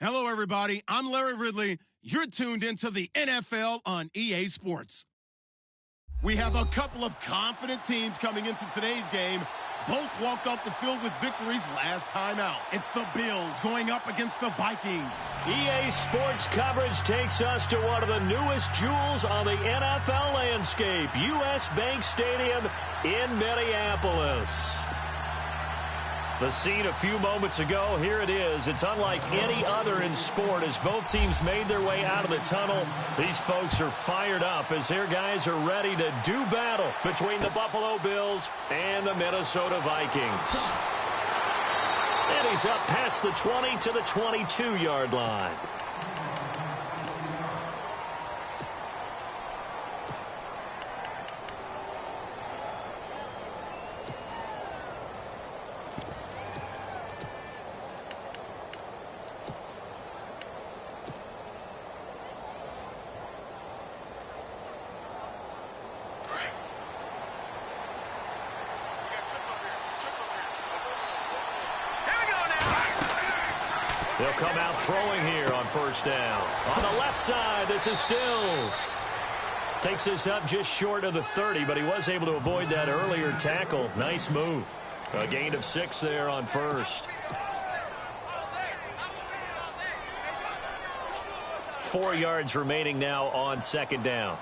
Hello, everybody. I'm Larry Ridley. You're tuned into the NFL on EA Sports. We have a couple of confident teams coming into today's game. Both walked off the field with victories last time out. It's the Bills going up against the Vikings. EA Sports coverage takes us to one of the newest jewels on the NFL landscape, U.S. Bank Stadium in Minneapolis. The scene a few moments ago, here it is. It's unlike any other in sport as both teams made their way out of the tunnel. These folks are fired up as their guys are ready to do battle between the Buffalo Bills and the Minnesota Vikings. And he's up past the 20 to the 22-yard line. They'll come out throwing here on first down. On the left side, this is Stills. Takes this up just short of the 30, but he was able to avoid that earlier tackle. Nice move. A gain of 6 there on first. 4 yards remaining now on second down.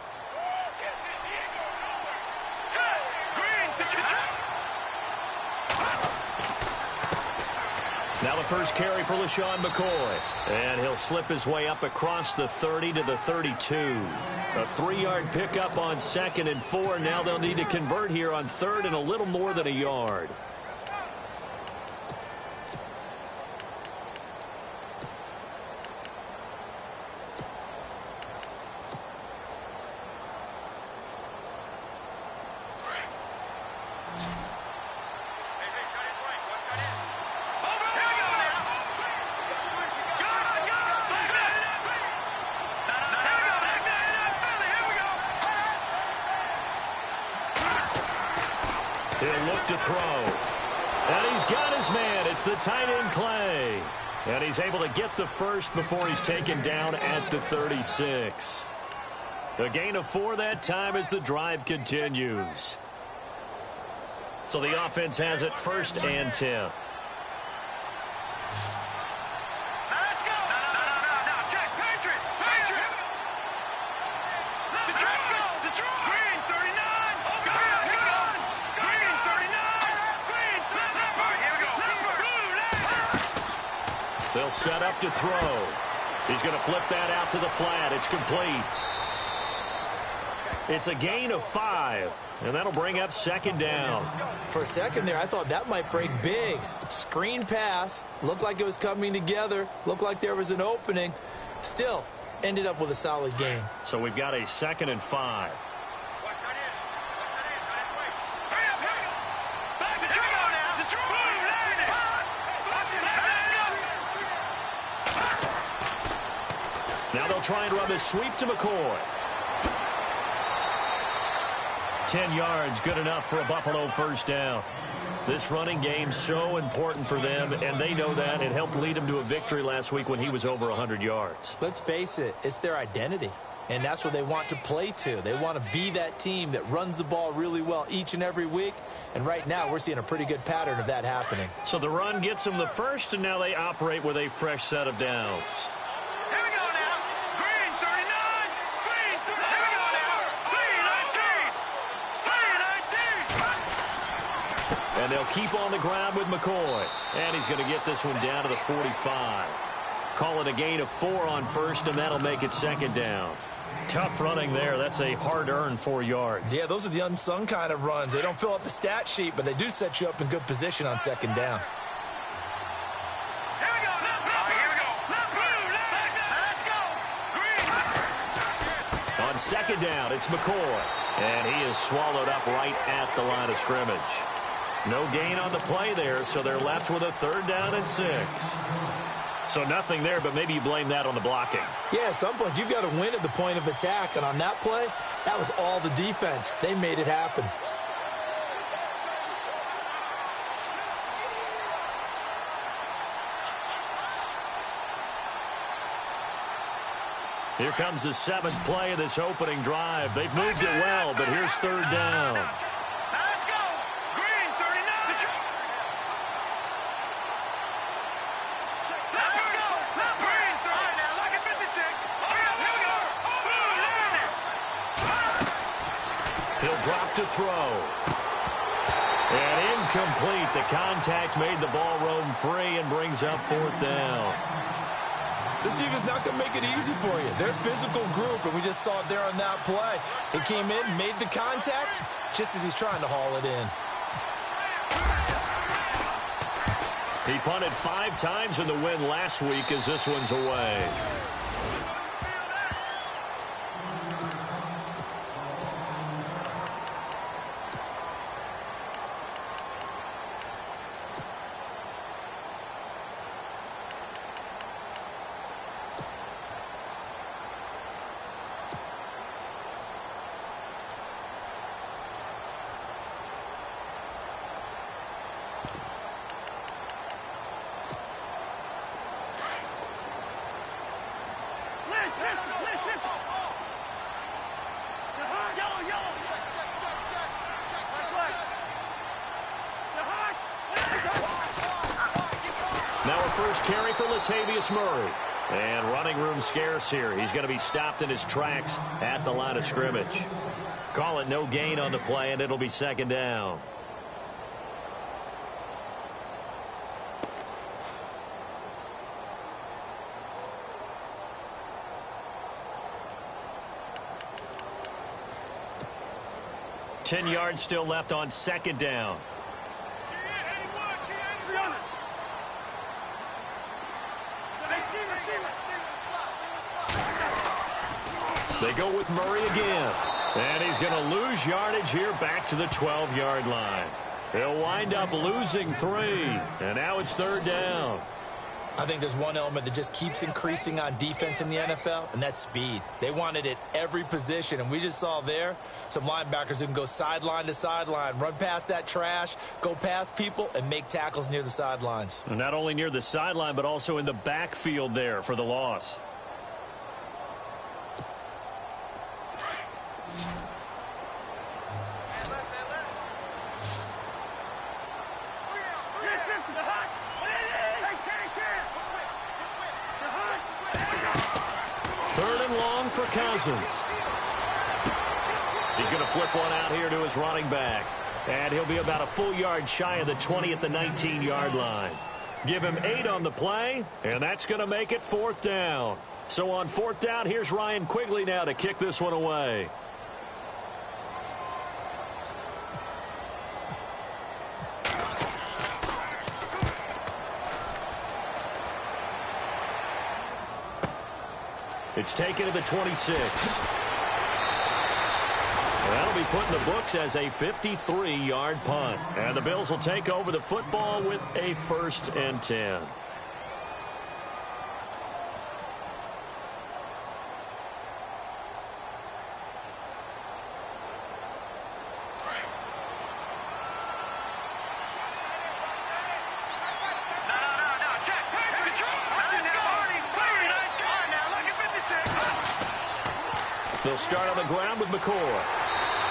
Now the first carry for LaShawn McCoy. And he'll slip his way up across the 30 to the 32. A 3-yard pickup on 2nd and 4. Now they'll need to convert here on 3rd and a little more than a yard. He'll look to throw. And he's got his man. It's the tight end, Clay. And he's able to get the first before he's taken down at the 36. A gain of 4 that time as the drive continues. So the offense has it 1st and 10. They'll set up to throw. He's going to flip that out to the flat. It's complete. It's a gain of 5, and that'll bring up 2nd down. For a second there, I thought that might break big. Screen pass. Looked like it was coming together. Looked like there was an opening. Still, ended up with a solid gain. So we've got a 2nd and 5. Now they'll try and run this sweep to McCoy. 10 yards, good enough for a Buffalo first down. This running game so important for them, and they know that. It helped lead them to a victory last week when he was over 100 yards. Let's face it, it's their identity, and that's what they want to play to. They want to be that team that runs the ball really well each and every week, and right now we're seeing a pretty good pattern of that happening. So the run gets them the first, and now they operate with a fresh set of downs. And they'll keep on the ground with McCoy. And he's going to get this one down to the 45. Call it a gain of 4 on first, and that'll make it 2nd down. Tough running there. That's a hard-earned 4 yards. Yeah, those are the unsung kind of runs. They don't fill up the stat sheet, but they do set you up in good position on 2nd down. On 2nd down, it's McCoy. And he is swallowed up right at the line of scrimmage. No gain on the play there, so they're left with a 3rd down and 6. So nothing there, but maybe you blame that on the blocking. Yeah, at some point, you've got to win at the point of attack. And on that play, that was all the defense. They made it happen. Here comes the 7th play of this opening drive. They've moved it well, but here's 3rd down. Let's go. Green, 39. Let's go. Green, 39. All right, now, look at 56. Here we go. He'll drop to throw. And incomplete. The contact made the ball roam free and brings up 4th down. This defense is not going to make it easy for you. They're a physical group, and we just saw it there on that play. He came in, made the contact, just as he's trying to haul it in. He punted 5 times in the win last week as this one's away. Now a first carry for Latavius Murray. And running room scarce here. He's going to be stopped in his tracks at the line of scrimmage. Call it no gain on the play, and it'll be 2nd down. Ten yards still left on 2nd down. They go with Murray again. And he's going to lose yardage here back to the 12-yard line. He'll wind up losing 3. And now it's 3rd down. I think there's one element that just keeps increasing on defense in the NFL, and that's speed. They want it at every position, and we just saw there some linebackers who can go sideline to sideline, run past that trash, go past people, and make tackles near the sidelines. And not only near the sideline, but also in the backfield there for the loss. For Cousins. He's going to flip one out here to his running back. And he'll be about a full yard shy of the 20 at the 19-yard line. Give him 8 on the play, and that's going to make it 4th down. So on 4th down, here's Ryan Quigley now to kick this one away. It's taken to the 26. That'll be put in the books as a 53-yard punt. And the Bills will take over the football with a 1st and 10. They'll start on the ground with McCoy.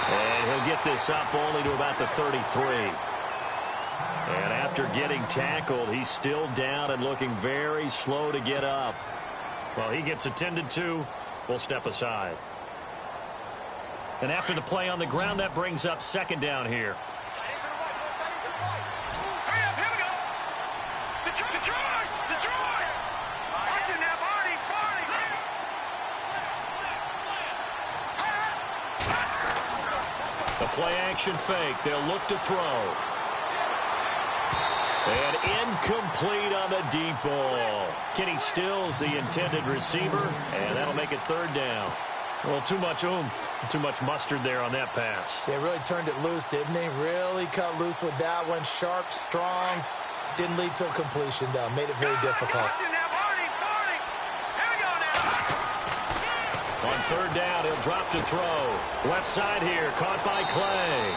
And he'll get this up only to about the 33. And after getting tackled, he's still down and looking very slow to get up. Well, he gets attended to. We'll step aside. And after the play on the ground, that brings up 2nd down here. Play action fake. They'll look to throw. And incomplete on the deep ball. Kenny Stills, the intended receiver, and that'll make it 3rd down. Well, too much oomph, too much mustard there on that pass. They really turned it loose, didn't they? Really cut loose with that one. Sharp, strong. Didn't lead to a completion, though. Made it very difficult. On 3rd down, he'll drop to throw. Left side here, caught by Clay.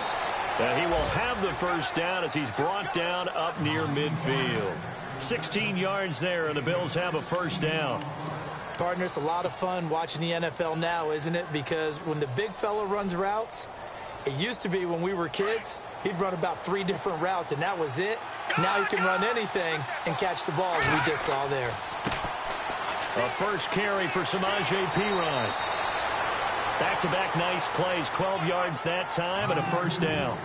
And he will have the 1st down as he's brought down up near midfield. 16 yards there, and the Bills have a 1st down. Partner, it's a lot of fun watching the NFL now, isn't it? Because when the big fella runs routes, it used to be when we were kids, he'd run about 3 different routes, and that was it. Now he can run anything and catch the ball, as we just saw there. A first carry for Samaje Perine. Back-to-back nice plays, 12 yards that time and a first down.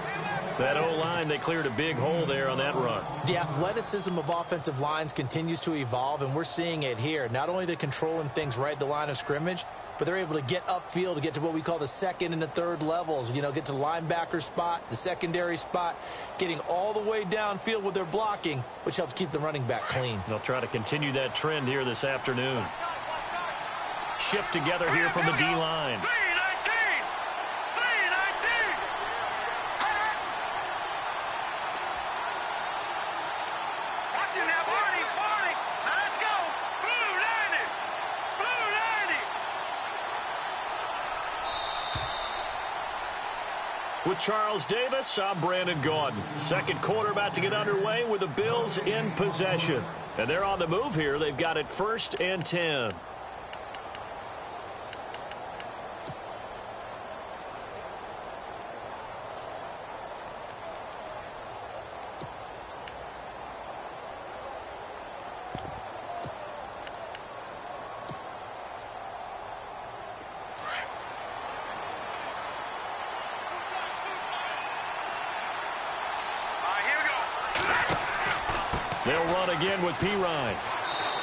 That O-line, they cleared a big hole there on that run. The athleticism of offensive lines continues to evolve, and we're seeing it here. Not only are they controlling things right at the line of scrimmage, but they're able to get upfield to get to what we call the second and the third levels. You know, get to the linebacker spot, the secondary spot, getting all the way downfield with their blocking, which helps keep the running back clean. They'll try to continue that trend here this afternoon. Shift together here from the D-line. With Charles Davis, I'm Brandon Gaudin. Second quarter about to get underway with the Bills in possession. And they're on the move here. They've got it 1st and 10. They'll run again with Perine.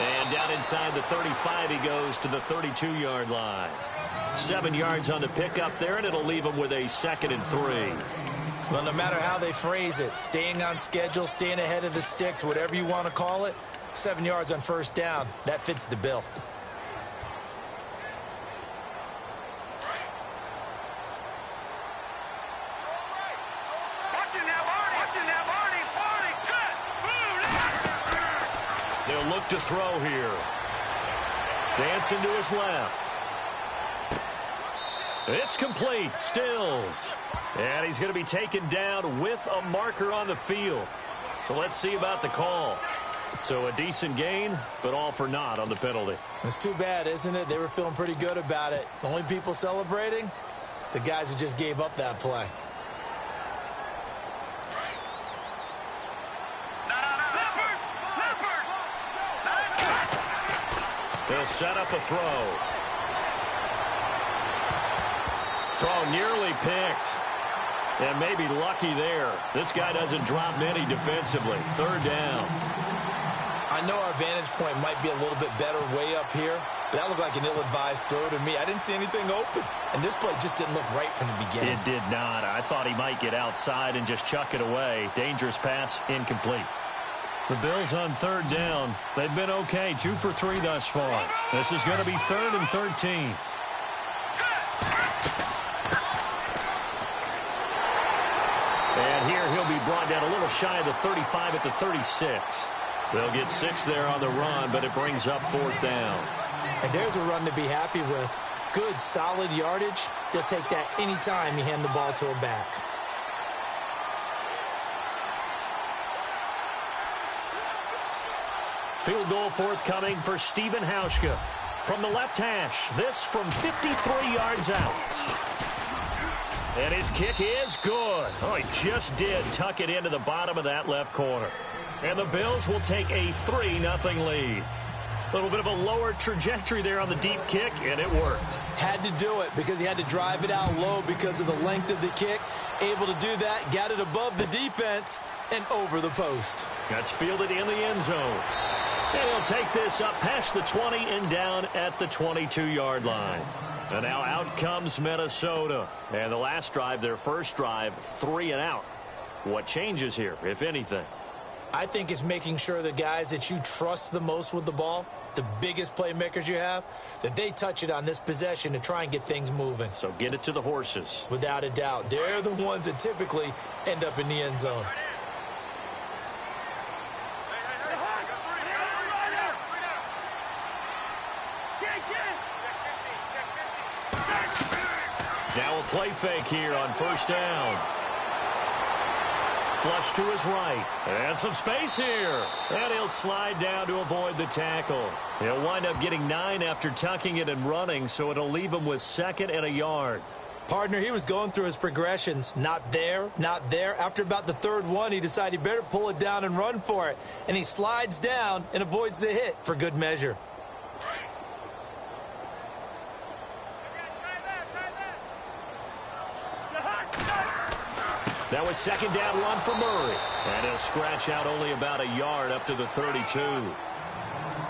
And down inside the 35, he goes to the 32-yard line. 7 yards on the pickup there, and it'll leave him with a 2nd and 3. Well, no matter how they phrase it, staying on schedule, staying ahead of the sticks, whatever you want to call it, 7 yards on first down, that fits the bill. They'll look to throw here. Dancing to his left. It's complete. Stills. And he's going to be taken down with a marker on the field. So let's see about the call. So a decent gain, but all for naught on the penalty. It's too bad, isn't it? They were feeling pretty good about it. The only people celebrating, the guys who just gave up that play. They'll set up a throw. Throw nearly picked. And maybe lucky there. This guy doesn't drop many defensively. 3rd down. I know our vantage point might be a little bit better way up here, but that looked like an ill-advised throw to me. I didn't see anything open. And this play just didn't look right from the beginning. It did not. I thought he might get outside and just chuck it away. Dangerous pass, incomplete. The Bills on 3rd down. They've been okay. 2 for 3 thus far. This is going to be 3rd and 13. And here he'll be brought down a little shy of the 35 at the 36. They'll get 6 there on the run, but it brings up 4th down. And there's a run to be happy with. Good, solid yardage. They'll take that anytime you hand the ball to a back. Field goal forthcoming for Stephen Hauschka. From the left hash, this from 53 yards out. And his kick is good. Oh, he just did tuck it into the bottom of that left corner. And the Bills will take a 3-0 lead. A little bit of a lower trajectory there on the deep kick, and it worked. Had to do it because he had to drive it out low because of the length of the kick. Able to do that, got it above the defense and over the post. That's fielded in the end zone. And he'll take this up past the 20 and down at the 22-yard line. And now out comes Minnesota. And the last drive, their first drive, 3 and out. What changes here, if anything? I think it's making sure the guys that you trust the most with the ball, the biggest playmakers you have, that they touch it on this possession to try and get things moving. So get it to the horses. Without a doubt. They're the ones that typically end up in the end zone. Now a play fake here on 1st down. flush to his right. And some space here. And he'll slide down to avoid the tackle. He'll wind up getting 9 after tucking it and running, so it'll leave him with 2nd and a yard. Partner, he was going through his progressions. Not there, not there. After about the 3rd one, he decided he better pull it down and run for it. And he slides down and avoids the hit for good measure. That was 2nd down run for Murray. And he'll scratch out only about a yard up to the 32.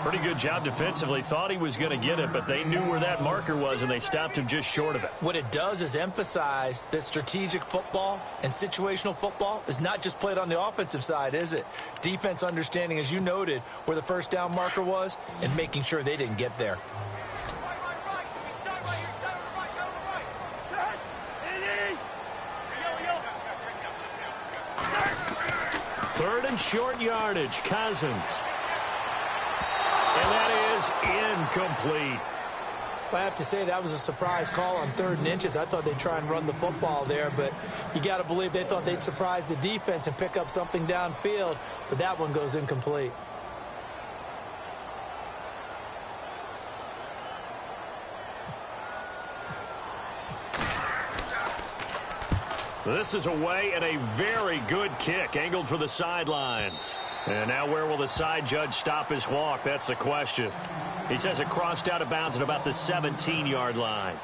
Pretty good job defensively. Thought he was going to get it, but they knew where that marker was, and they stopped him just short of it. What it does is emphasize that strategic football and situational football is not just played on the offensive side, is it? Defense understanding, as you noted, where the 1st down marker was and making sure they didn't get there. Third and short yardage, Cousins. And that is incomplete. I have to say that was a surprise call on 3rd and inches. I thought they'd try and run the football there, but you got to believe they thought they'd surprise the defense and pick up something downfield, but that one goes incomplete. This is away and a very good kick, angled for the sidelines. And now where will the side judge stop his walk? That's the question. He says it crossed out of bounds at about the 17-yard line.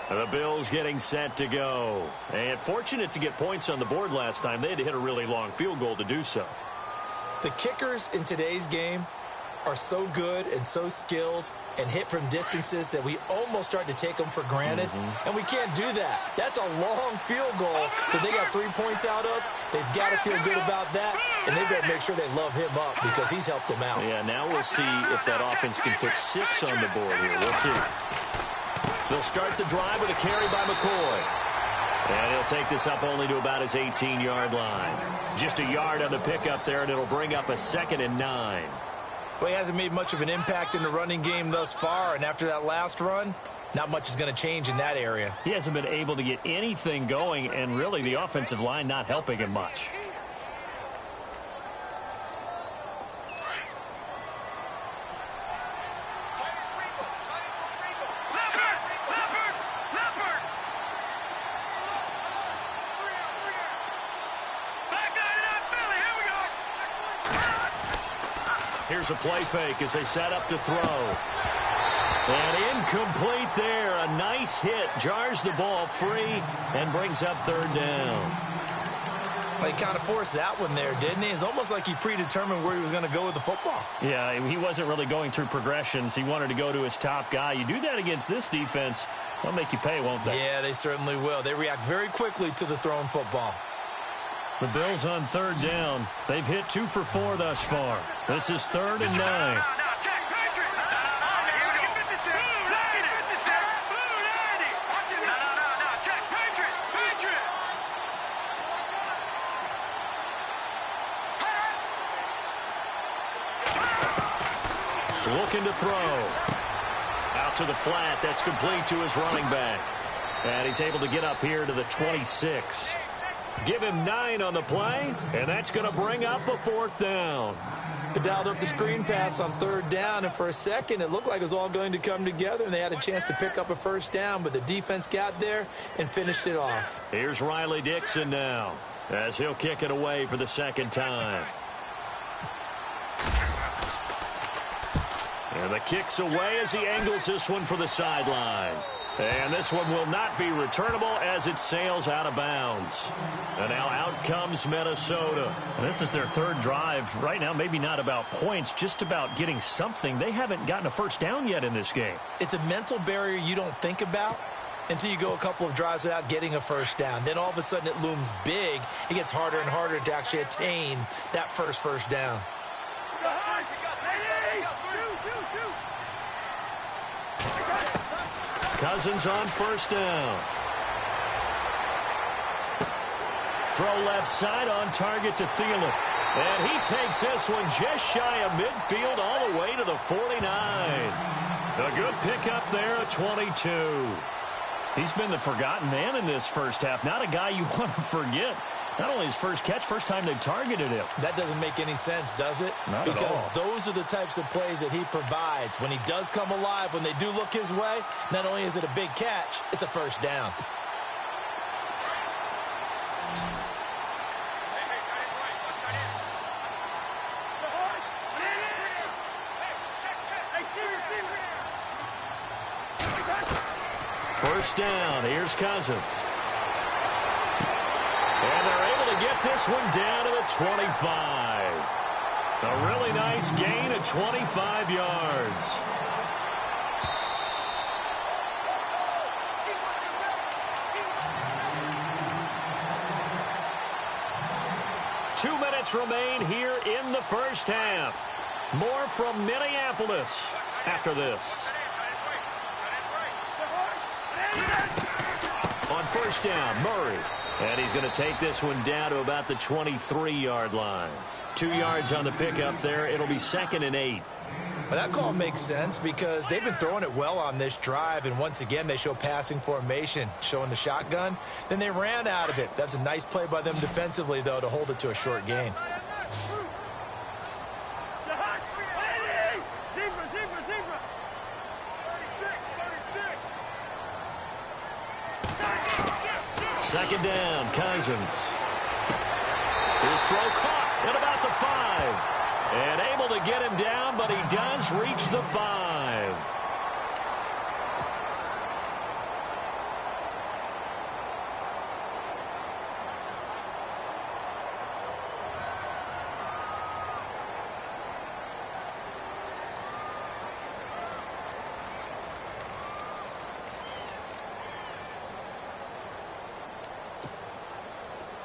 The Bills getting set to go. And fortunate to get points on the board last time. They had to hit a really long field goal to do so. The kickers in today's game are so good and so skilled and hit from distances that we almost start to take them for granted. And we can't do that. That's a long field goal that they got 3 points out of. They've got to feel good about that, and they better make sure they love him up because he's helped them out. Yeah, now we'll see if that offense can put 6 on the board here. We'll see. They'll start the drive with a carry by McCoy. And he'll take this up only to about his 18-yard line. Just a yard on the pickup there, and it'll bring up a 2nd and 9. Well, he hasn't made much of an impact in the running game thus far, and after that last run, not much is going to change in that area. He hasn't been able to get anything going, and really the offensive line not helping him much. Here's a play fake as they set up to throw. And incomplete there. A nice hit. Jars the ball free and brings up 3rd down. Well, he kind of forced that one there, didn't he? It's almost like he predetermined where he was going to go with the football. Yeah, he wasn't really going through progressions. He wanted to go to his top guy. You do that against this defense, they'll make you pay, won't they? Yeah, they certainly will. They react very quickly to the thrown football. The Bills on 3rd down. They've hit 2 for 4 thus far. This is 3rd and 9. Looking to throw. Out to the flat. That's complete to his running back. And he's able to get up here to the 26. Give him 9 on the play, and that's going to bring up a 4th down. They dialed up the screen pass on 3rd down, and for a second it looked like it was all going to come together, and they had a chance to pick up a 1st down, but the defense got there and finished it off. Here's Riley Dixon now, as he'll kick it away for the 2nd time. And the kick's away as he angles this one for the sideline. And this one will not be returnable as it sails out of bounds. And now out comes Minnesota. And this is their 3rd drive. Right now, maybe not about points, just about getting something. They haven't gotten a 1st down yet in this game. It's a mental barrier you don't think about until you go a couple of drives without getting a 1st down. Then all of a sudden it looms big. It gets harder and harder to actually attain that first down. Cousins on 1st down. Throw left side on target to Thielen. And he takes this one just shy of midfield all the way to the 49. A good pickup there at 22. He's been the forgotten man in this first half. Not a guy you want to forget. Not only his first catch, first time they've targeted him. That doesn't make any sense, does it? Not because at all. Those are the types of plays that he provides. When he does come alive, when they do look his way, not only is it a big catch, it's a first down. First down. Here's Cousins. And they're able to get this one down to the 25. A really nice gain of 25 yards. Two minutes remain here in the first half. More from Minneapolis after this. On first down, Murray. And he's going to take this one down to about the 23-yard line. 2 yards on the pickup there. It'll be 2nd and 8. Well, that call makes sense because they've been throwing it well on this drive, and once again they show passing formation, showing the shotgun. Then they ran out of it. That's a nice play by them defensively, though, to hold it to a short gain. Second down, Cousins. His throw caught at about the 5. And able to get him down, but he does reach the 5.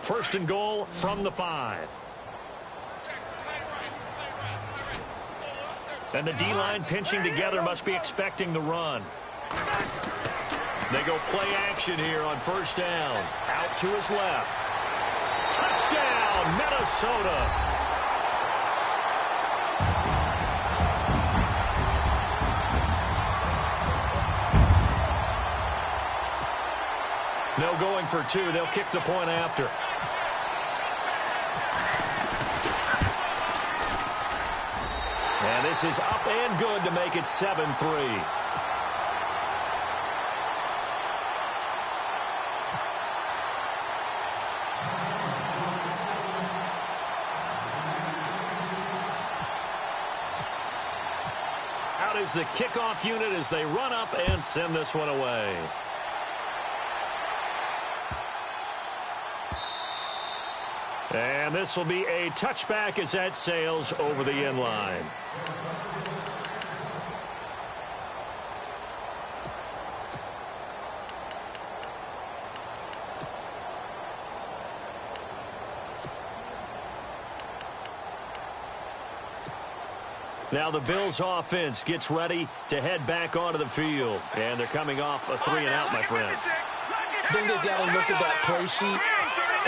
First and goal from the 5. And the D-line pinching together must be expecting the run. They go play action here on first down. Out to his left. Touchdown, Minnesota. No going for 2. They'll kick the point after. And this is up and good to make it 7-3. Out is the kickoff unit as they run up and send this one away. And this will be a touchback as that sails over the end line. Now the Bills offense gets ready to head back onto the field. And they're coming off a 3-and-out, my friend. I think they've got to look at that play sheet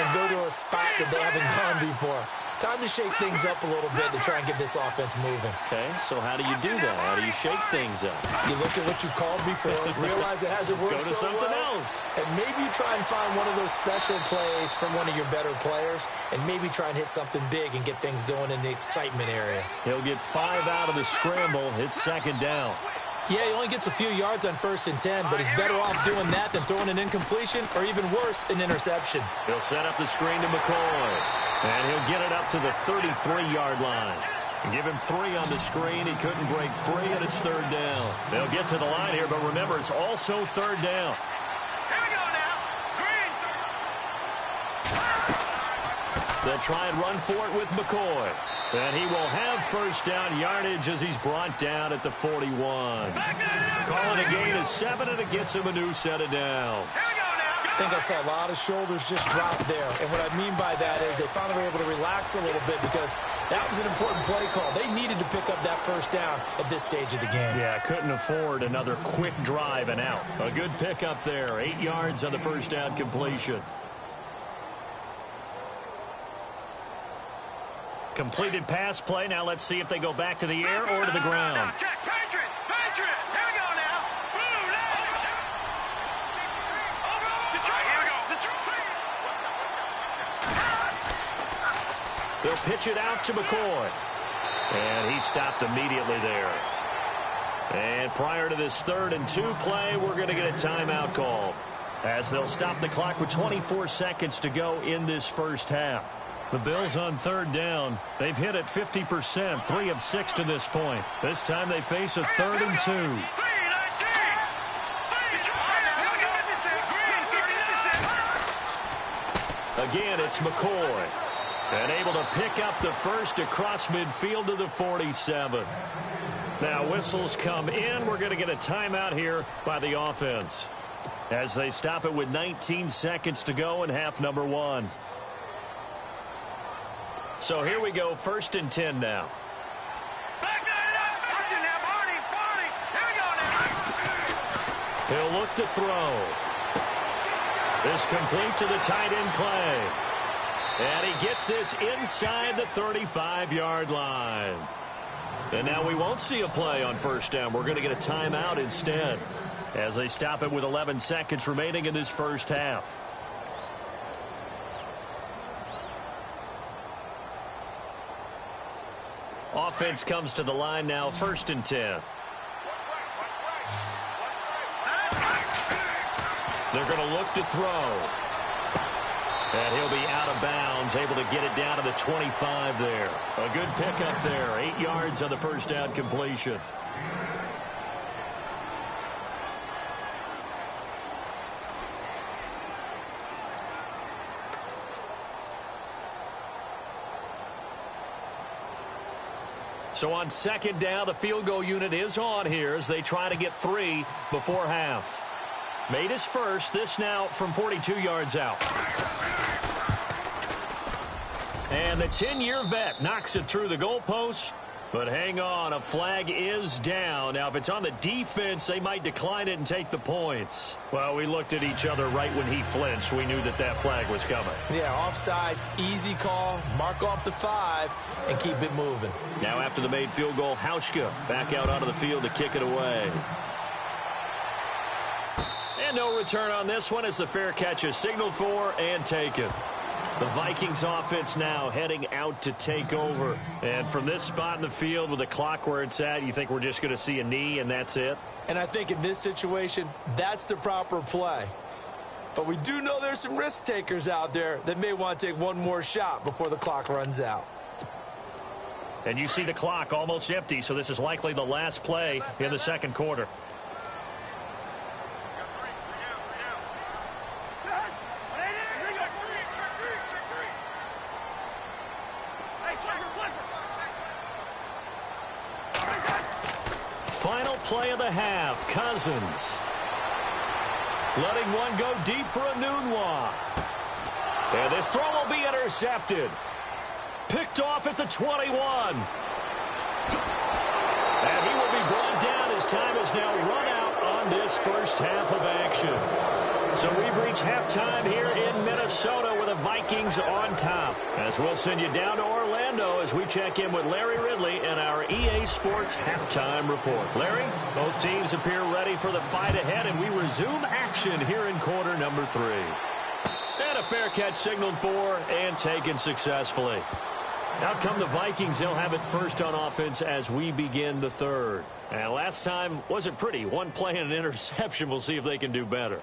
and go to a spot that they haven't gone before. Time to shake things up a little bit to try and get this offense moving. Okay, so how do you do that? How do you shake things up? You look at what you called before, realize it hasn't worked Go to so something well, else. and maybe try and find one of those special plays from one of your better players, and maybe try and hit something big and get things going in the excitement area. He'll get 5 out of the scramble. It's second down. Yeah, he only gets a few yards on 1st and 10, but he's better off doing that than throwing an incompletion or even worse, an interception. He'll set up the screen to McCoy. And he'll get it up to the 33-yard line. Give him 3 on the screen. He couldn't break free, and it's third down. They'll get to the line here, but remember, it's also third down. Here we go now. Green. They'll try and run for it with McCoy. And he will have first down yardage as he's brought down at the 41. Calling a gain of 7, and it gets him a new set of downs. I think I saw a lot of shoulders just drop there. And what I mean by that is they finally were able to relax a little bit because that was an important play call. They needed to pick up that first down at this stage of the game. Yeah, couldn't afford another quick drive and out. A good pickup there. 8 yards on the first down completion. Completed pass play. Now let's see if they go back to the air or to the ground. Patriot. Here we go now. Boom. Here we go. They'll pitch it out to McCoy. And he stopped immediately there. And prior to this 3rd and 2 play, we're going to get a timeout called, as they'll stop the clock with 24 seconds to go in this first half. The Bills on 3rd down. They've hit it 50%, 3 of 6 to this point. This time they face a 3rd and 2. Again, it's McCoy. And able to pick up the first across midfield to the 47. Now whistles come in. We're going to get a timeout here by the offense, as they stop it with 19 seconds to go in half number 1. So here we go, 1st and 10 now. He'll look to throw. This complete to the tight end, Clay. And he gets this inside the 35-yard line. And now we won't see a play on 1st down. We're going to get a timeout instead, as they stop it with 11 seconds remaining in this first half. Offense comes to the line now, 1st and 10. They're going to look to throw. And he'll be out of bounds, able to get it down to the 25 there. A good pickup there, 8 yards on the 1st down completion. So on 2nd down, the field goal unit is on here as they try to get 3 before half. Made his first, this now from 42 yards out. And the 10-year vet knocks it through the goalpost. But hang on, a flag is down. Now, if it's on the defense, they might decline it and take the points. Well, we looked at each other right when he flinched. We knew that that flag was coming. Yeah, offsides, easy call, mark off the 5, and keep it moving. Now after the made field goal, Hauschka back out onto the field to kick it away. And no return on this one as the fair catch is signaled for and taken. The Vikings offense now heading out to take over. And from this spot in the field with the clock where it's at, you think we're just going to see a knee and that's it? And I think in this situation, that's the proper play. But we do know there's some risk takers out there that may want to take one more shot before the clock runs out. And you see the clock almost empty, so this is likely the last play in the second quarter. Final play of the half, Cousins. Letting one go deep for a Nunwa. And this throw will be intercepted. Picked off at the 21. And he will be brought down. His time is now run out on this first half of action. So we've reached halftime here in Minnesota with the Vikings on top. As we'll send you down to Orlando as we check in with Larry Ridley and our EA Sports halftime report. Larry, both teams appear ready for the fight ahead, and we resume action here in quarter number 3. And a fair catch signaled for and taken successfully. Out come the Vikings. They'll have it first on offense as we begin the third. And last time wasn't pretty. One play and an interception. We'll see if they can do better.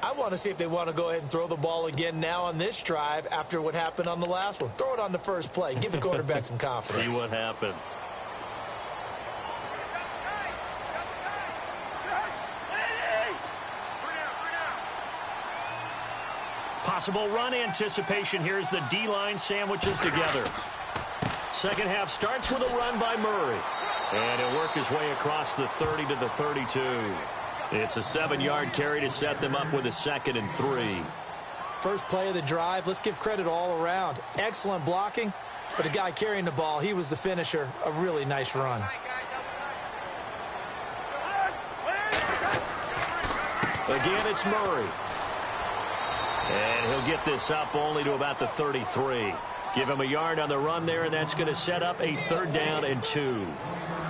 I want to see if they want to go ahead and throw the ball again now on this drive after what happened on the last one. Throw it on the first play. Give the quarterback some confidence. See what happens. Possible run anticipation here as the D-line sandwiches together. Second half starts with a run by Murray. And he'll work his way across the 30 to the 32. It's a 7-yard carry to set them up with a 2nd and 3. First play of the drive, let's give credit all around. Excellent blocking, but the guy carrying the ball, he was the finisher. A really nice run. Again, it's Murray. And he'll get this up only to about the 33. Give him a yard on the run there, and that's going to set up a 3rd down and 2.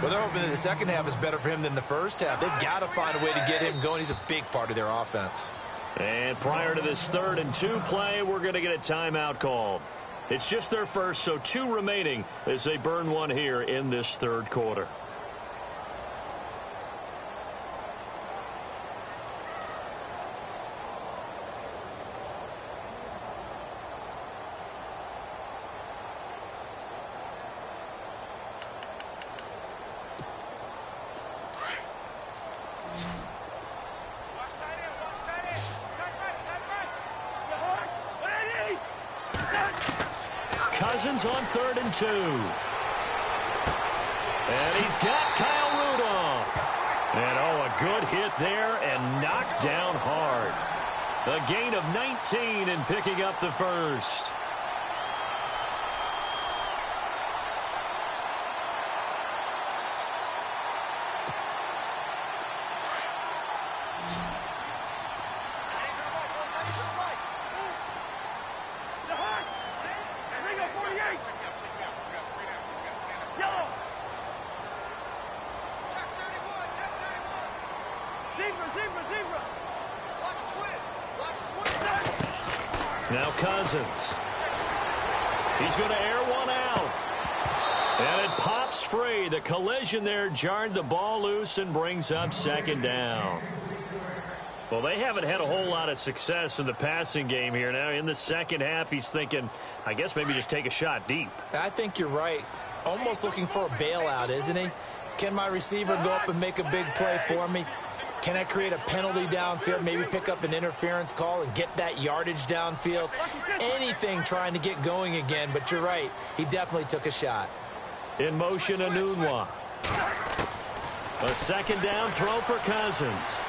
Well, they're hoping that the second half is better for him than the first half. They've got to find a way to get him going. He's a big part of their offense. And prior to this 3rd and 2 play, we're going to get a timeout called. It's just their first, so 2 remaining as they burn one here in this third quarter. Cousins on 3rd and 2. And he's got Kyle Rudolph. And a good hit there and knocked down hard. A gain of 19 and picking up the first. Now Cousins. He's going to air one out. And it pops free. The collision there jarred the ball loose and brings up 2nd down. Well, they haven't had a whole lot of success in the passing game here. Now in the second half, he's thinking, I guess maybe just take a shot deep. I think you're right. Almost looking for a bailout, isn't he? Can my receiver go up and make a big play for me? Can I create a penalty downfield, maybe pick up an interference call and get that yardage downfield? Anything trying to get going again, but you're right. He definitely took a shot. In motion, Anunwa. A 2nd down throw for Cousins.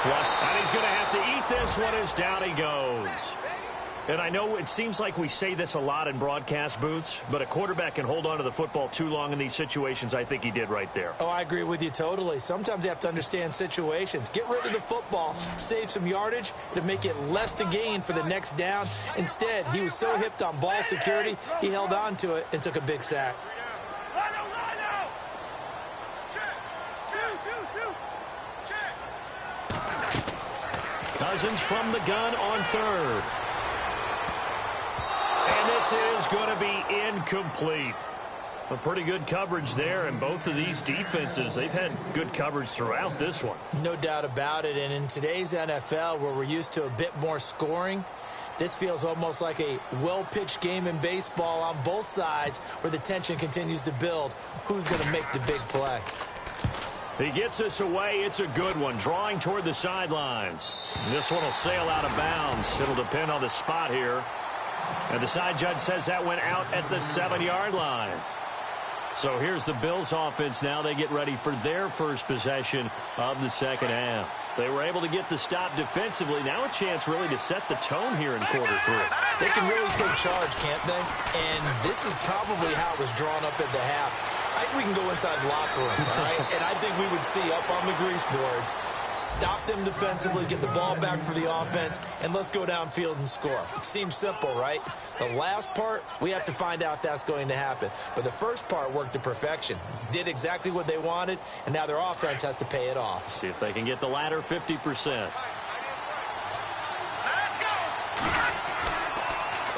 Flush, and he's going to have to eat this one as down he goes. And I know it seems like we say this a lot in broadcast booths, but a quarterback can hold on to the football too long in these situations. I think he did right there. Oh, I agree with you totally. Sometimes you have to understand situations. Get rid of the football, save some yardage to make it less to gain for the next down. Instead, he was so hipped on ball security, he held on to it and took a big sack. Cousins from the gun on 3rd. And this is going to be incomplete. A pretty good coverage there, and both of these defenses, they've had good coverage throughout this one. No doubt about it, and in today's NFL, where we're used to a bit more scoring, this feels almost like a well-pitched game in baseball on both sides where the tension continues to build. Who's going to make the big play? He gets this away. It's a good one, drawing toward the sidelines. This one will sail out of bounds. It'll depend on the spot here. And the side judge says that went out at the 7-yard line. So here's the Bills offense now. They get ready for their first possession of the second half. They were able to get the stop defensively. Now a chance really to set the tone here in quarter 3. They can really take charge, can't they? And this is probably how it was drawn up at the half. I think we can go inside the locker room, all right? And I think we would see up on the grease boards, stop them defensively, get the ball back for the offense, and let's go downfield and score. Seems simple, right? The last part, we have to find out that's going to happen. But the first part worked to perfection. Did exactly what they wanted, and now their offense has to pay it off. See if they can get the latter 50%.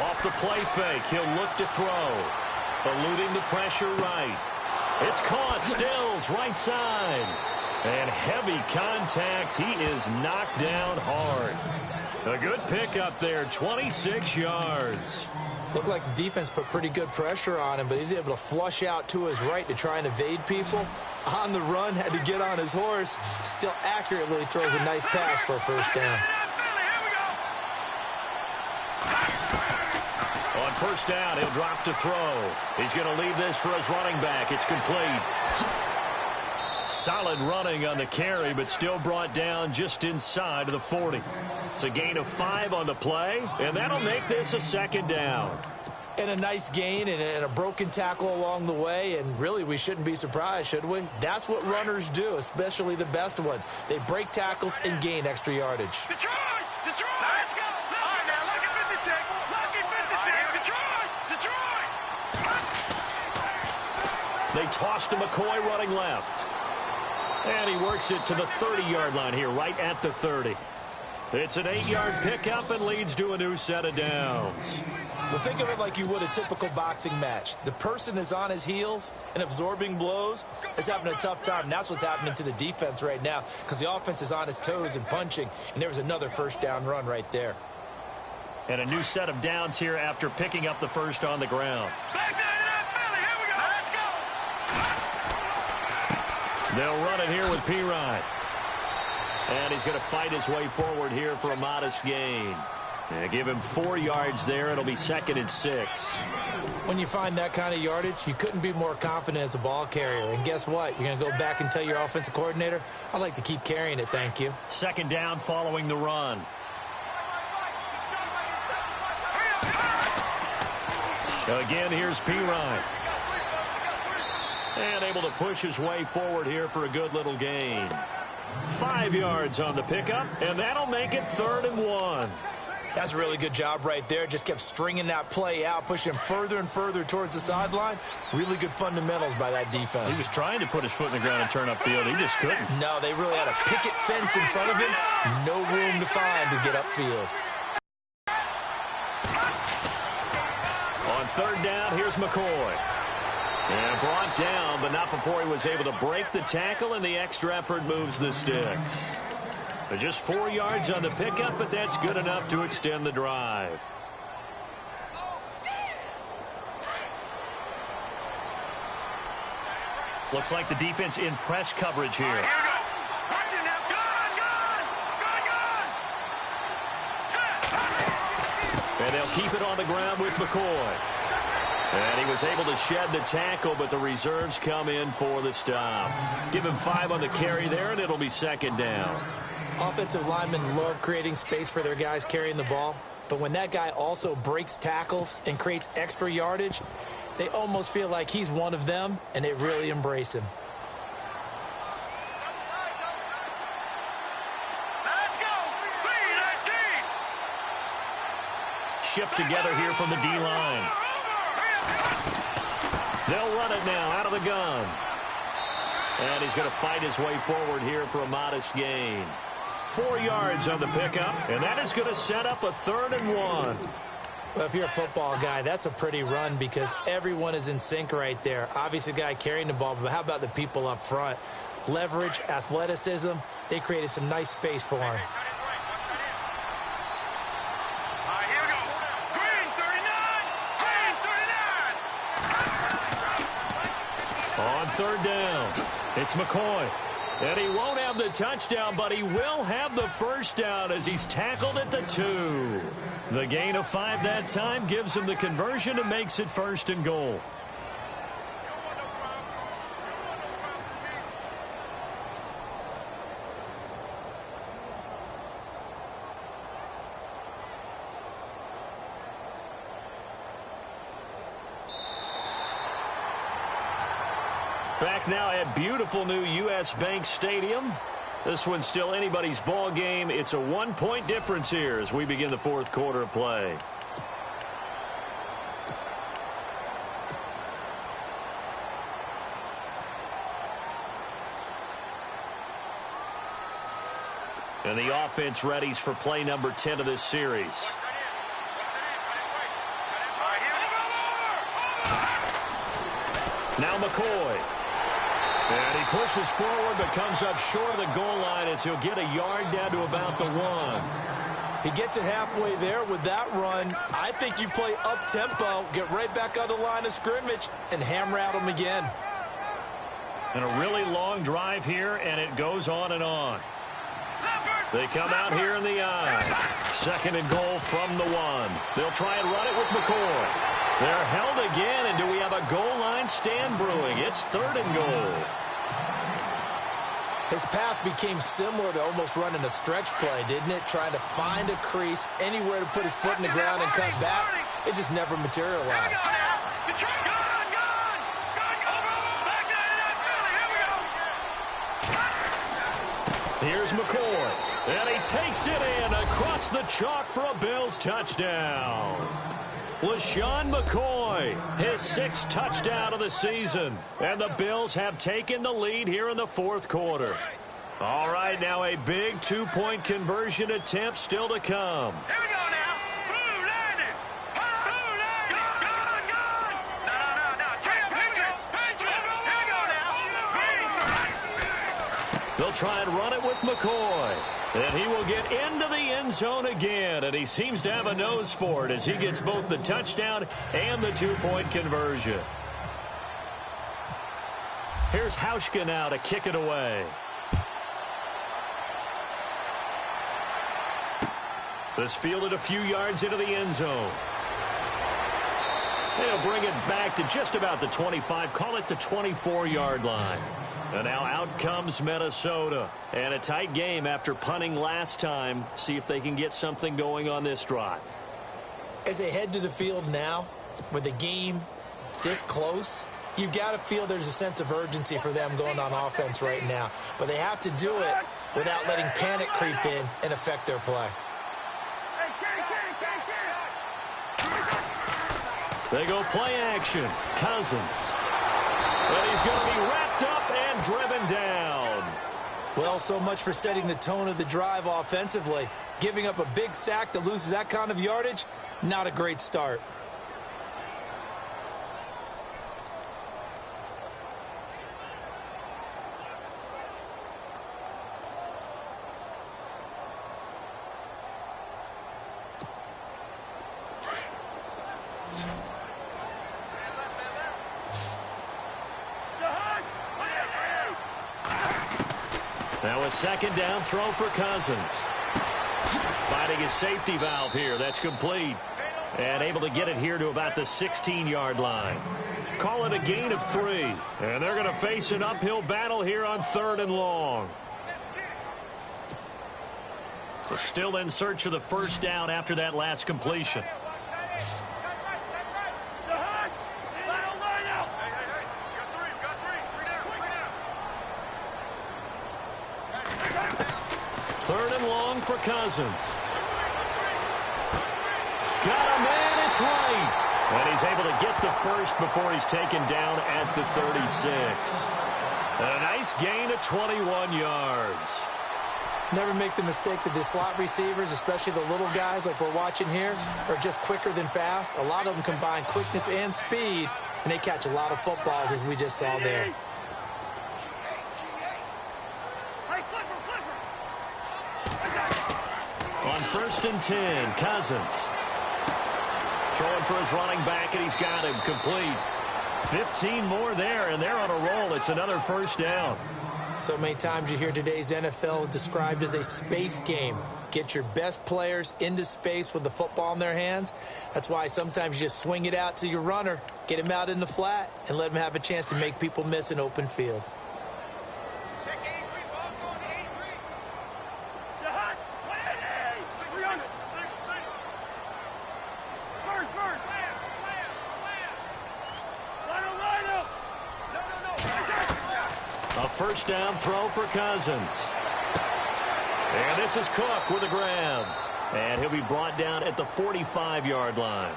Off the play fake, he'll look to throw. Eluding the pressure right. It's caught, Stills, right side. And heavy contact. He is knocked down hard. A good pickup there, 26 yards. Looked like the defense put pretty good pressure on him, but he's able to flush out to his right to try and evade people. On the run, had to get on his horse. Still accurately throws a nice pass for a first down. On first down, he'll drop to throw. He's going to leave this for his running back. It's complete. Solid running on the carry, but still brought down just inside of the 40. It's a gain of 5 on the play, and that'll make this a second down. And a nice gain and a broken tackle along the way, and really we shouldn't be surprised, should we? That's what runners do, especially the best ones. They break tackles and gain extra yardage. Detroit! Detroit! Let's go! All right, now, lucky 56. Lucky 56. Detroit! Detroit! They tossed to McCoy running left. And he works it to the 30-yard line here, right at the 30. It's an 8-yard pickup and leads to a new set of downs. Well, think of it like you would a typical boxing match. The person that's on his heels and absorbing blows is having a tough time. And that's what's happening to the defense right now because the offense is on his toes and punching. And there was another first down run right there. And a new set of downs here after picking up the first on the ground. Back there to that Philly. Here we go. Let's go. They'll run it here with Pirine. And he's going to fight his way forward here for a modest gain. Yeah, give him 4 yards there. It'll be 2nd and 6. When you find that kind of yardage, you couldn't be more confident as a ball carrier. And guess what? You're going to go back and tell your offensive coordinator, I'd like to keep carrying it, thank you. 2nd down following the run. Again, here's Pirine. And able to push his way forward here for a good little gain. 5 yards on the pickup, and that'll make it 3rd and 1. That's a really good job right there. Just kept stringing that play out, pushing him further and further towards the sideline. Really good fundamentals by that defense. He was trying to put his foot in the ground and turn upfield. He just couldn't. No, they really had a picket fence in front of him. No room to find to get upfield. On 3rd down, here's McCoy. And brought down, but not before he was able to break the tackle, and the extra effort moves the sticks. Just 4 yards on the pickup, but that's good enough to extend the drive. Looks like the defense in press coverage here. Here we go. Watch it now. Gun. Set. And they'll keep it on the ground with McCoy. And he was able to shed the tackle, but the reserves come in for the stop. Give him 5 on the carry there, and it'll be 2nd down. Offensive linemen love creating space for their guys carrying the ball, but when that guy also breaks tackles and creates extra yardage, they almost feel like he's one of them, and they really embrace him. Let's go. 3-19. Shift together here from the D-line. They'll run it now out of the gun. And he's going to fight his way forward here for a modest gain. 4 yards on the pickup, and that is going to set up a 3rd and 1. Well, if you're a football guy, that's a pretty run because everyone is in sync right there. Obviously, the guy carrying the ball, but how about the people up front? Leverage, athleticism, they created some nice space for him. All right, here we go. Green 39. Green 39. On 3rd down, it's McCoy. And he won't have the touchdown, but he will have the first down as he's tackled at the 2. The gain of 5 that time gives him the conversion and makes it 1st and goal. Back now at beautiful new U.S. Bank Stadium. This one's still anybody's ball game. It's a 1-point difference here as we begin the 4th quarter of play. And the offense readies for play number 10 of this series. Now McCoy. And he pushes forward but comes up short of the goal line as he'll get a yard down to about the 1. He gets it halfway there with that run. I think you play up-tempo, get right back on the line of scrimmage, and hammer at him again. And a really long drive here, and it goes on and on. They come out here in the eye. 2nd and goal from the 1. They'll try and run it with McCoy. They're held again, and do we have a goal line stand brewing? It's 3rd and goal. His path became similar to almost running a stretch play, didn't it? Trying to find a crease, anywhere to put his foot in the ground and cut back. It just never materialized. Here's McCoy, and he takes it in across the chalk for a Bills touchdown. LaShawn McCoy, his 6th touchdown of the season. And the Bills have taken the lead here in the 4th quarter. All right, now a big 2-point conversion attempt still to come. Here we go now. Blue landing. Blue try and run it with McCoy. And he will get into the end zone again, and he seems to have a nose for it as he gets both the touchdown and the two-point conversion. Here's Hauschka now to kick it away. This fielded a few yards into the end zone. They'll bring it back to just about the 25, call it the 24-yard line. And now out comes Minnesota. And a tight game after punting last time. See if they can get something going on this drive. As they head to the field now, with the game this close, you've got to feel there's a sense of urgency for them going on offense right now. But they have to do it without letting panic creep in and affect their play. They go play action. Cousins. And he's going to be wrapped up and driven down. Well, so much for setting the tone of the drive offensively. Giving up a big sack that loses that kind of yardage, not a great start. Now a second down throw for Cousins. Finding his safety valve here. That's complete. And able to get it here to about the 16-yard line. Call it a gain of 3. And they're going to face an uphill battle here on 3rd and long. They're still in search of the first down after that last completion. Third and long for Cousins. Got him, and it's right. And he's able to get the first before he's taken down at the 36. A nice gain of 21 yards. Never make the mistake that the slot receivers, especially the little guys like we're watching here, are just quicker than fast. A lot of them combine quickness and speed, and they catch a lot of footballs, as we just saw there. On 1st and 10, Cousins. Throwing for his running back, and he's got him complete. 15 more there, and they're on a roll. It's another first down. So many times you hear today's NFL described as a space game. Get your best players into space with the football in their hands. That's why sometimes you just swing it out to your runner, get him out in the flat, and let him have a chance to make people miss an open field. A first down throw for Cousins. And this is Cook with a grab. And he'll be brought down at the 45-yard line.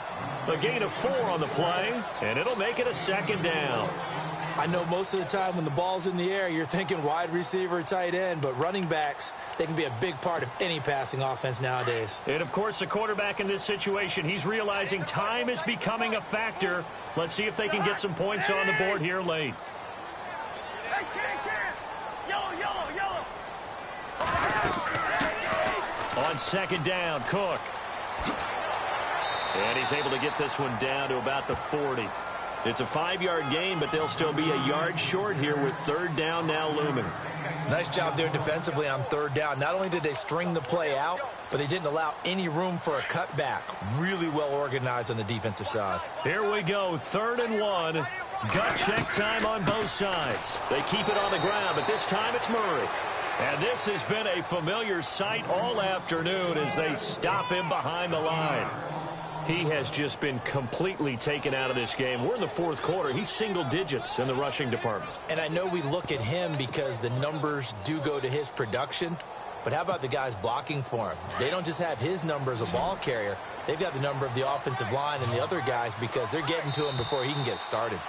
A gain of 4 on the play, and it'll make it a second down. I know most of the time when the ball's in the air, you're thinking wide receiver, tight end, but running backs, they can be a big part of any passing offense nowadays. And, of course, the quarterback in this situation, he's realizing time is becoming a factor. Let's see if they can get some points on the board here late. On second down, Cook. And he's able to get this one down to about the 40. It's a 5-yard gain, but they'll still be a yard short here with third down now looming. Nice job there defensively on third down. Not only did they string the play out, but they didn't allow any room for a cutback. Really well organized on the defensive side. Here we go, 3rd and 1. Gut check time on both sides. They keep it on the ground, but this time it's Murray. And this has been a familiar sight all afternoon as they stop him behind the line. He has just been completely taken out of this game. We're in the 4th quarter. He's single digits in the rushing department. And I know we look at him because the numbers do go to his production. But how about the guys blocking for him? They don't just have his number as a ball carrier. They've got the number of the offensive line and the other guys because they're getting to him before he can get started.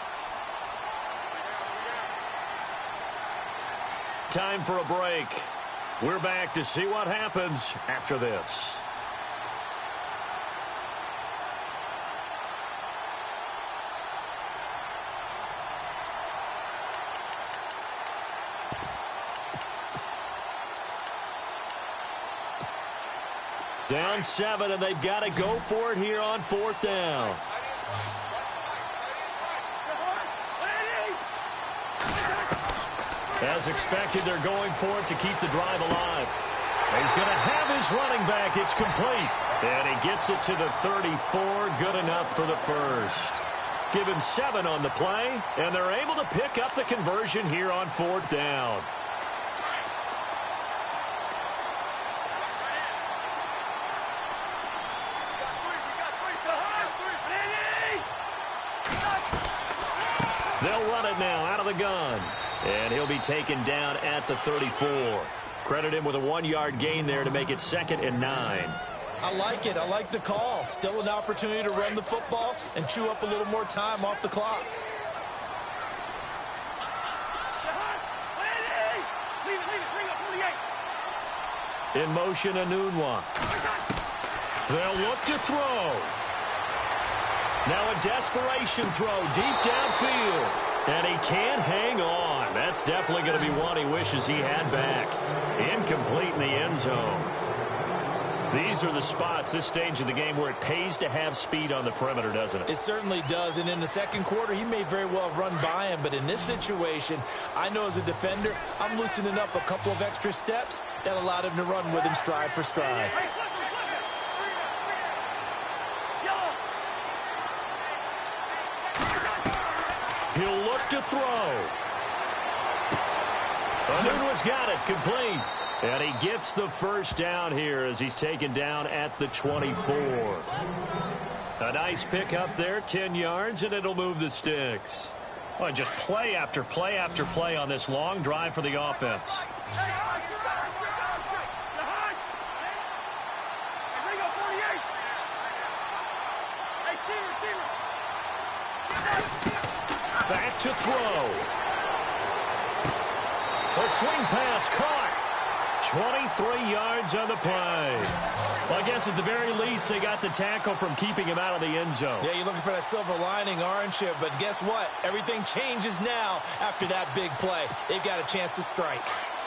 Time for a break. We're back to see what happens after this. Down 7, and they've got to go for it here on 4th down. As expected, they're going for it to keep the drive alive. He's going to have his running back. It's complete. And he gets it to the 34. Good enough for the first. Give him 7 on the play, and they're able to pick up the conversion here on 4th down. They'll run it now out of the gun. And he'll be taken down at the 34. Credit him with a 1-yard gain there to make it 2nd and 9. I like it. I like the call. Still an opportunity to run the football and chew up a little more time off the clock. In motion, Anunwa. They'll look to throw. Now a desperation throw deep downfield. And he can't hang on. That's definitely going to be one he wishes he had back. Incomplete in the end zone. These are the spots, this stage of the game, where it pays to have speed on the perimeter, doesn't it? It certainly does. And in the second quarter, he may very well run by him. But in this situation, I know as a defender, I'm loosening up a couple of extra steps that allowed him to run with him stride for stride. He'll look to throw. Anunwa's got it, complete. And he gets the first down here as he's taken down at the 24. A nice pickup there, 10 yards, and it'll move the sticks. Well, just play after play after play on this long drive for the offense. Back to throw. A swing pass caught. 23 yards on the play. Well, I guess at the very least, they got the tackle from keeping him out of the end zone. Yeah, you're looking for that silver lining, aren't you? But guess what? Everything changes now after that big play. They've got a chance to strike.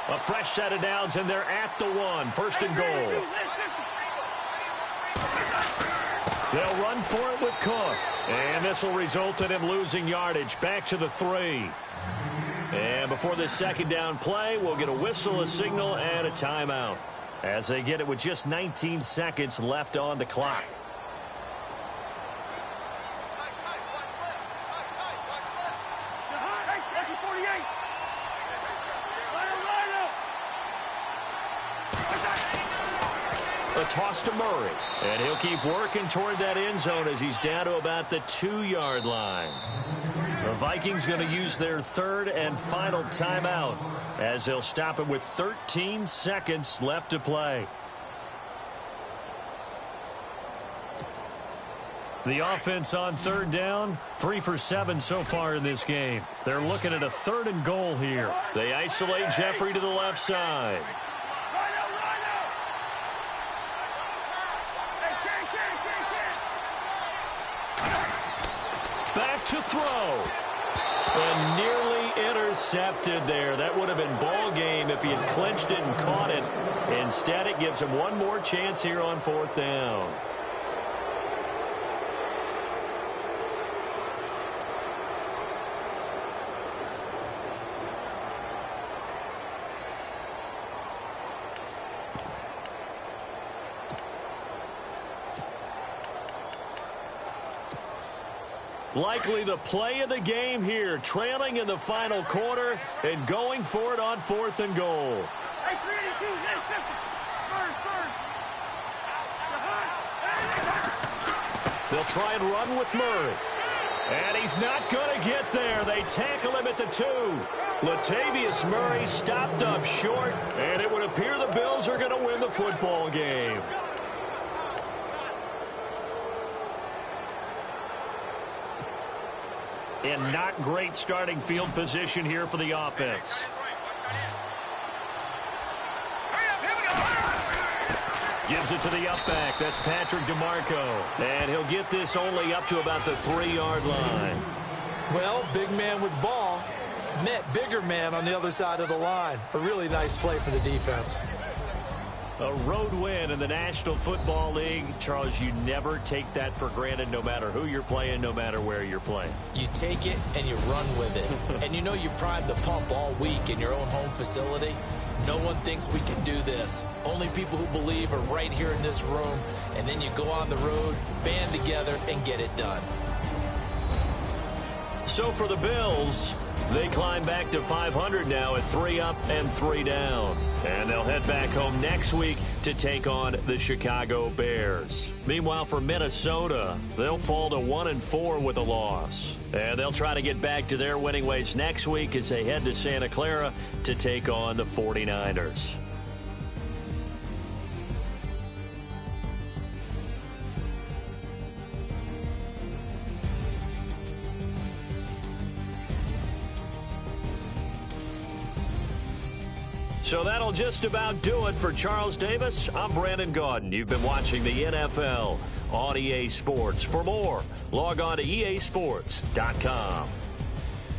A fresh set of downs, and they're at the 1. 1st and goal. They'll run for it with Cook. And this will result in him losing yardage. Back to the 3. And before this 2nd down play, we'll get a whistle, a signal, and a timeout as they get it with just 19 seconds left on the clock. A toss to Murray, and he'll keep working toward that end zone as he's down to about the 2-yard line. The Vikings going to use their 3rd and final timeout as they'll stop it with 13 seconds left to play. The offense on 3rd down, 3 for 7 so far in this game. They're looking at a 3rd and goal here. They isolate Jeffrey to the left side. Back to throw. And nearly intercepted there. That would have been ball game if he had clinched it and caught it. Instead, it gives him one more chance here on 4th down. Likely the play of the game here, trailing in the final quarter and going for it on 4th and goal. They'll try and run with Murray. And he's not going to get there. They tackle him at the 2. Latavius Murray stopped up short, and it would appear the Bills are going to win the football game. And not great starting field position here for the offense. Gives it to the up back. That's Patrick DeMarco. And he'll get this only up to about the 3-yard line. Well, big man with ball met bigger man on the other side of the line. A really nice play for the defense. A road win in the National Football League. Charles, you never take that for granted, no matter who you're playing, no matter where you're playing. You take it and you run with it. And you know you primed the pump all week in your own home facility. No one thinks we can do this. Only people who believe are right here in this room. And then you go on the road, band together, and get it done. So for the Bills, they climb back to 500 now at 3 up and 3 down. And they'll head back home next week to take on the Chicago Bears. Meanwhile, for Minnesota, they'll fall to 1-4 with a loss. And they'll try to get back to their winning ways next week as they head to Santa Clara to take on the 49ers. So that'll just about do it for Charles Davis. I'm Brandon Gaudin. You've been watching the NFL on EA Sports. For more, log on to easports.com.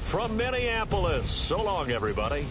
From Minneapolis, so long, everybody.